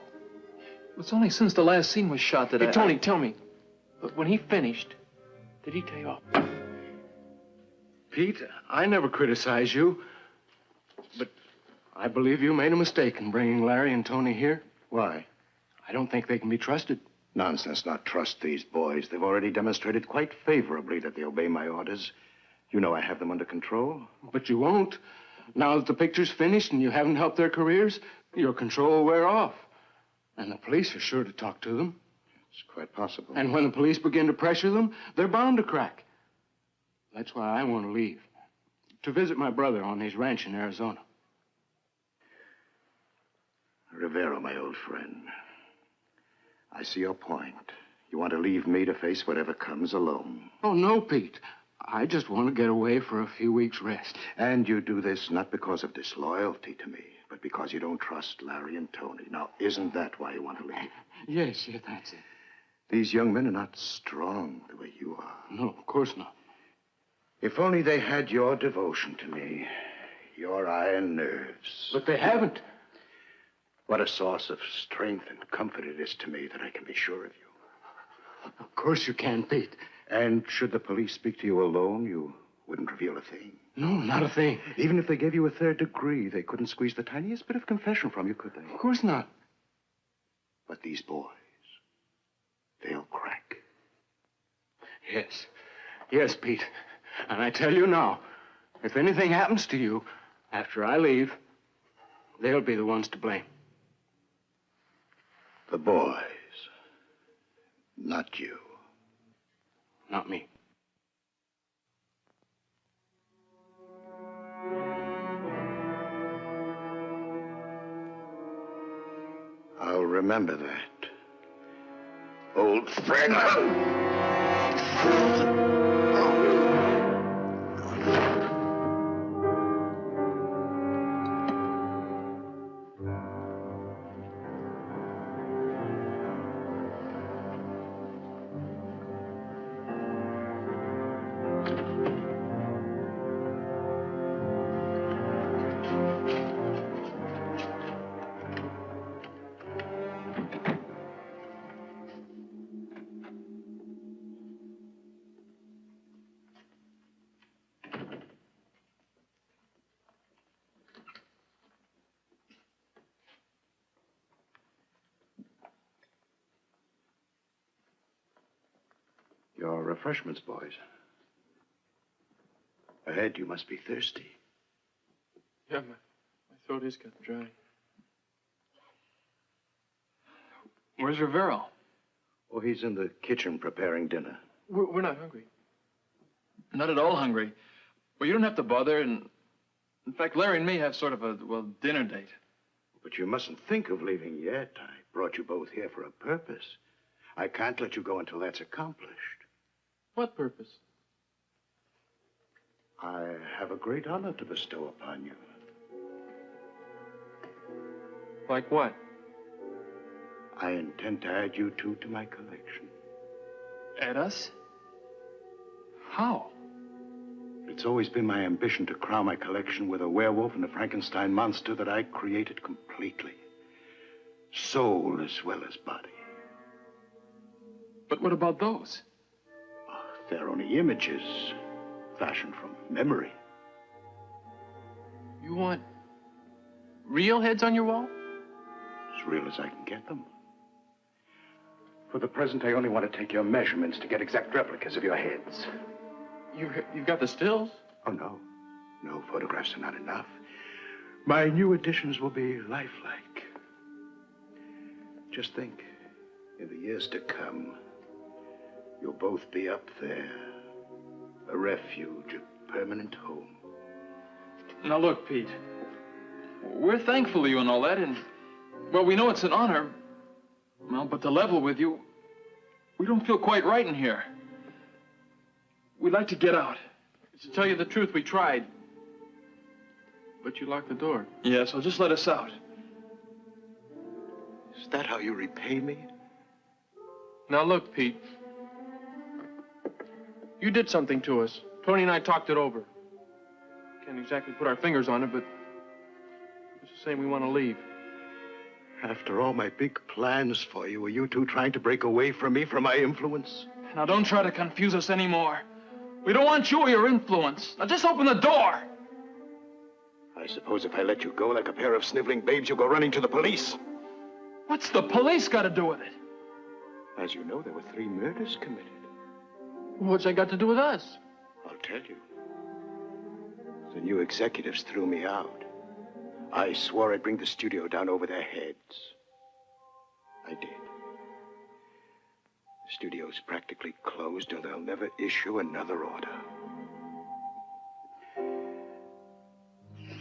It's only since the last scene was shot that Hey, Tony, tell me. But when he finished, did he tell you off? Pete, I never criticized you, but I believe you made a mistake in bringing Larry and Tony here. Why? I don't think they can be trusted. Nonsense, not trust these boys. They've already demonstrated quite favorably that they obey my orders. You know I have them under control. But you won't. Now that the picture's finished and you haven't helped their careers, your control will wear off. And the police are sure to talk to them. It's quite possible. And when the police begin to pressure them, they're bound to crack. That's why I want to leave. To visit my brother on his ranch in Arizona. Rivero, my old friend. I see your point. You want to leave me to face whatever comes alone. Oh, no, Pete. I just want to get away for a few weeks' rest. And you do this not because of disloyalty to me, but because you don't trust Larry and Tony. Now, isn't that why you want to leave? Yes, that's it. These young men are not strong the way you are. No, of course not. If only they had your devotion to me, your iron nerves. But they haven't. What a source of strength and comfort it is to me that I can be sure of you. Of course you can, Pete. And should the police speak to you alone, you wouldn't reveal a thing? No, not a thing. Even if they gave you a third degree, they couldn't squeeze the tiniest bit of confession from you, could they? Of course not. But these boys, they'll crack. Yes, Pete. And I tell you now, if anything happens to you after I leave, they'll be the ones to blame. The boys, not you. Not me. I'll remember that. Old friend. Your refreshments, boys. Ahead, you must be thirsty. Yeah, my throat is getting dry. Where's Rivero? Oh, he's in the kitchen preparing dinner. We're not hungry. Not at all hungry. Well, you don't have to bother, and in fact, Larry and me have sort of a, dinner date. But you mustn't think of leaving yet. I brought you both here for a purpose. I can't let you go until that's accomplished. What purpose? I have a great honor to bestow upon you. Like what? I intend to add you two to my collection. Add us? How? It's always been my ambition to crown my collection with a werewolf and a Frankenstein monster that I created completely. Soul as well as body. But what about those? They're only images, fashioned from memory. You want real heads on your wall? As real as I can get them. For the present, I only want to take your measurements to get exact replicas of your heads. You've got the stills? Oh, no. No, photographs are not enough. My new additions will be lifelike. Just think, in the years to come, you'll both be up there. A refuge, a permanent home. Now look, Pete. We're thankful to you and all that, and, well, we know it's an honor. Well, but to level with you, we don't feel quite right in here. We'd like to get out. To tell you the truth, we tried. But you locked the door. Yeah, so just let us out. Is that how you repay me? Now look, Pete. You did something to us. Tony and I talked it over. Can't exactly put our fingers on it, but it's the same we want to leave. After all my big plans for you, were you two trying to break away from me, from my influence? Now don't try to confuse us anymore. We don't want you or your influence. Now just open the door. I suppose if I let you go like a pair of sniveling babes, you'll go running to the police. What's the police got to do with it? As you know, there were 3 murders committed. What's that got to do with us? I'll tell you. The new executives threw me out. I swore I'd bring the studio down over their heads. I did. The studio's practically closed, and they'll never issue another order.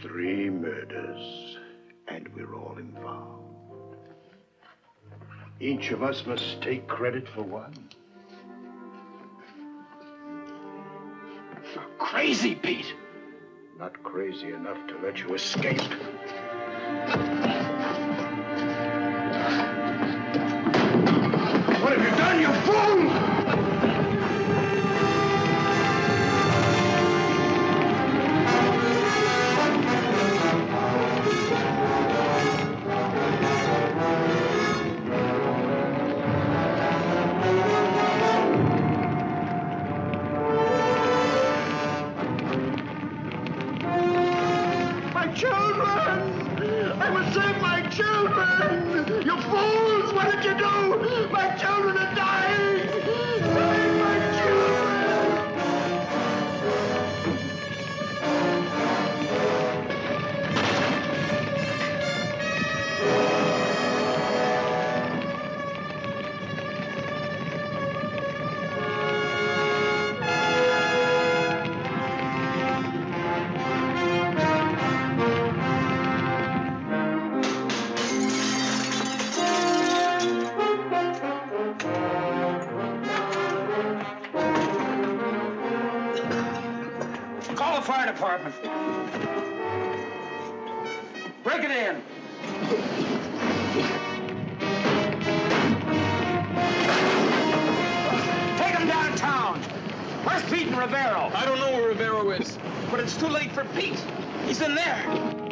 3 murders, and we're all involved. Each of us must take credit for one. You're crazy, Pete. Not crazy enough to let you escape. What have you done, you fool? Children! I must save my children! You fools! What did you do? My children are dying! Save my Call the fire department. Break it in. Take him downtown. Where's Pete and Rivero? I don't know where Rivero is, but it's too late for Pete. He's in there.